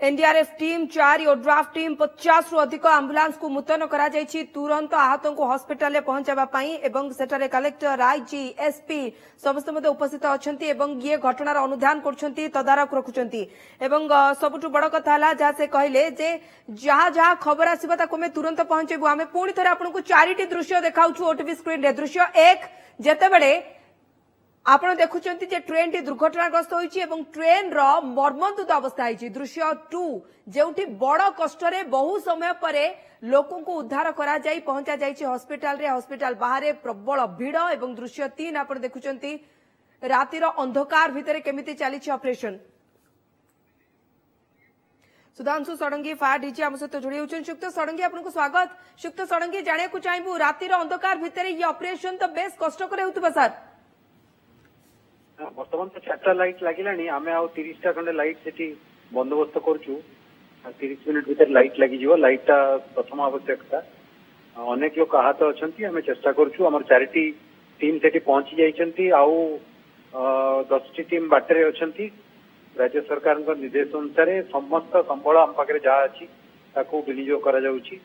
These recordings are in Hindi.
एनडीआरएफ टीम 4 और ड्राफ्ट टीम 50 रु अधिक आंबुलांस को मुतयन करा जायछि तुरंत आहतों को हॉस्पिटल में पहुंचाबा पई एवं सेठारे कलेक्टर आईजी एसपी समस्त मते उपस्थित अछंती एवं ये घटनार अनुध्यान करछंती तदारक रखुछंती एवं सबुठु बड़ कथा हला जहा से कहले जे जहा जहा खबर आसीबा ताको में तुरंत पहुंचेबु आमे पुणी थरे आपनको चारिटी दृश्य देखाउछु ओटीवी स्क्रीन रे दृश्य 1 जेतेबेले आपण देखुचंती जे ट्रेन टी दुर्घटनाग्रस्त होईची एवं ट्रेन रो मर्मन्तुद अवस्था होईची दृश्य 2 जेउठी बड़ कष्ट रे बहु समय परे लोकों को उद्धार करा जाई पहुंचा जाईची हॉस्पिटल रे हॉस्पिटल बाहर प्रबल भीड़ एवं दृश्य 3 आपण देखुचंती रातिर अंधकार भितरे केमिति चलीची operation Sudhanshu Sarangi fire DG आम सहित जोड़ी होचन शुक्त षडंगी आपनको स्वागत शुक्त षडंगी जाने को चाहबू रातिर अंधकार भितरे ये ऑपरेशन तो बेस कष्टकर हेउतबा सर बर्तमान तो 4टा लाइट लगिलानी आमे आउ 30टा खंडे लाइट सेठी बंदोबस्त करछु 30 मिनिट भीतर लाइट लगी जीवो लाइटटा प्रथम आवश्यकता अनेक लोक आहत अछंती आमे चेष्टा करछु हमर चारिटी टीम सेठी पहुंची जाइछंती आउ 10टी टीम बाटरे अछंती राज्य सरकार निर्देश अनुसार समस्त संबल आम पाखे जहाँ अच्छी ताकू विनियोग करा जाउछि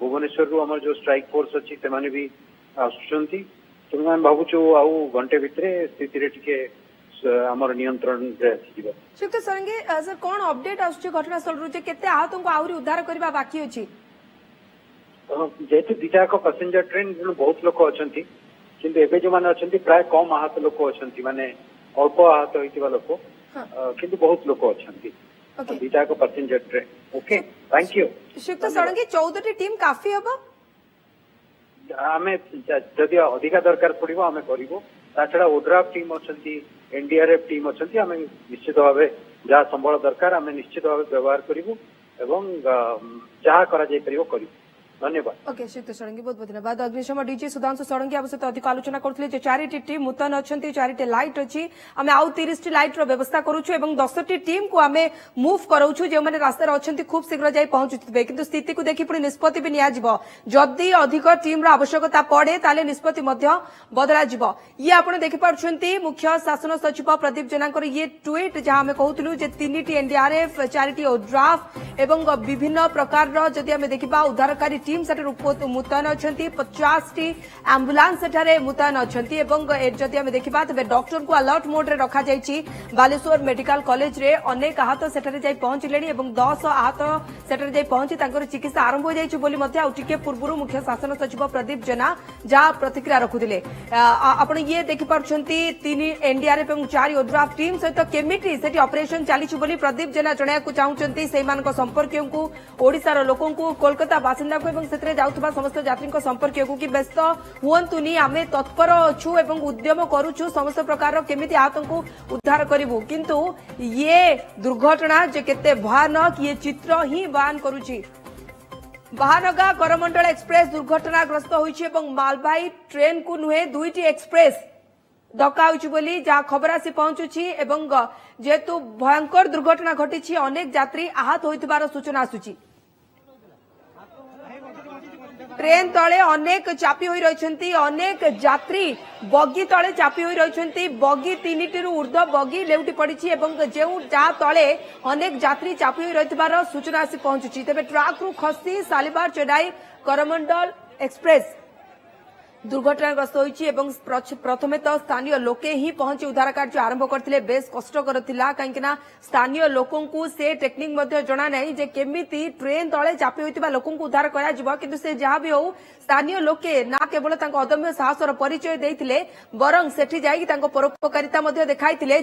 भुवनेश्वर रु हमर जो स्ट्राइक फोर्स अच्छी से माने भी आसुचंती तेणु आम भावुछु आउ घंटे भितरे स्थिति रे टिके हमर नियंत्रण रे आसीबा शुक्त सरंगी सर कोन अपडेट आसुछि घटनास्थल रु जे केते आहतों को आउरी उद्धार करबा बाकी अछि जेतु दिटाक पैसेंजर ट्रेन बहुत लोक अछंती किंतु एबे जो माने अछंती प्राय कम आहत लोक अछंती माने अल्प आहत होइतिबा लोक किंतु बहुत लोक अछंती दिटाक passenger train okay thank you शुक्त सरंगी 14टी टीम काफी हबो आमे जदि अधिका दरकार पड़िबो आमे करिवो ताछड़ा ओड्राफ टीम अछंती एनडीआरएफ टीम अछंती आमे निश्चित भाबे जहा संबल दरकार आमे निश्चित भाबे व्यवहार करिवो एवं जहा करा जाय परिवो करिवो धन्यवाद ओके शुक्त षडंगी बहुत बहुत धन्यवाद अग्निशम डीजी सुधांशु षडंगी आम सहित अधिक आलोचना करथिले जे 4टी टीम मुतयन अछंती 4टी लाइट अछि आमे आउ 30टी लाइट रो व्यवस्था करूछु एवं 10टी टीम को आमे मूव करूछु जे माने रास्ता रे अछंती खूब शीघ्र जाई पहुंचुथिबे किंतु स्थिति को देखि पुणी निष्पत्ति भी निया जिवो जदि अधिक टीम रो आवश्यकता पड़े ताले निष्पत्ति मध्य बदला जिवो ये आपण देखि पाछंती मुख्य शासन सचिव प्रदीप जेनाकर ये ट्वीट जहां आमे कहउतलु जे 3टी एनडीआरएफ 4टी ओड्राफ एवं विभिन्न प्रकार रो जदि आमे देखिबा उद्धारकारी टीम सेठे मुतयन अछंती 50टी एम्बुलेंस सेठारे मुतयन अछंती एवं जदि आमे देखिबा तबे डॉक्टर को अलर्ट मोड रे रखा जायछि बालेश्वर मेडिकल कॉलेज रे अनेक आहत सेठारे जाई पहुंचलेनी एवं 10 आहत सेठारे जाई पहुंची तांकर चिकित्सा आरंभ हो जायछि बोली मध्ये आ टिके पूर्वरु मुख्य शासन सचिव प्रदीप जेना जा प्रतिक्रिया रखुथिले आपण ये देखि पारछंती 3 एनडीआरएफ एवं 4 ओड्राफ टीम सहित केमिटी सेठी ऑपरेशन चालिछि बोली प्रदीप जेना जणाया को चाहुचंती सेमानक संपर्कियों को ओडिसा रो लोकों को कोलकाता बासिंदा को एवं सेतरे जाउथबा समस्त यात्री संपर्क की व्यस्त हुंतुनी आमे तत्पर अच्छु एवं उद्यम करूछु समस्त प्रकार केमिति आतंको उद्धार करिवु किंतु ये दुर्घटना जे केते भयानक ये चित्र ही बयान करूछि महानगा करमंडल एक्सप्रेस दुर्घटनाग्रस्त होइछि एवं मालबाही ट्रेन को नुहे 2टी एक्सप्रेस धक्का होइछि बोली जहा खबर आसी पहुंचुछि एवं जेतु भयंकर दुर्घटना घटिछि अनेक यात्री आहत होइतिबार सूचना आसुछि ट्रेन तले अनेक चापी होई रहिछंती अनेक यात्री बगी तले चापी होई रहिछंती बगी 3टी रु ऊर्ध्व बगी लेउटी पड़िछि एवं जेउ जा तले अनेक यात्री चापी होई रहितबार सूचना आसी पहुंचुछि तबे ट्रक रु खसी सालिबार चेडाई करमंडल एक्सप्रेस दुर्घटनाग्रस्त होइछि एवं प्रथमे तो स्थानीय लोके ही पहुंची उद्धार कार्य आरंभ करथिले बेस कष्टकर थिला काहेकि स्थानीय लोकों को से टेक्निक मध्ये जणा नै जे केमिति ट्रेन तळे चापी होइतिबा लोकों को उद्धार करा जिवो किंतु से जहा भी हो स्थानीय लोके ना केवल तांको अदम्य साहसर परिचय देइथिले बरं सेठी जाई तांको परोपकारिता मध्ये देखाइथिले।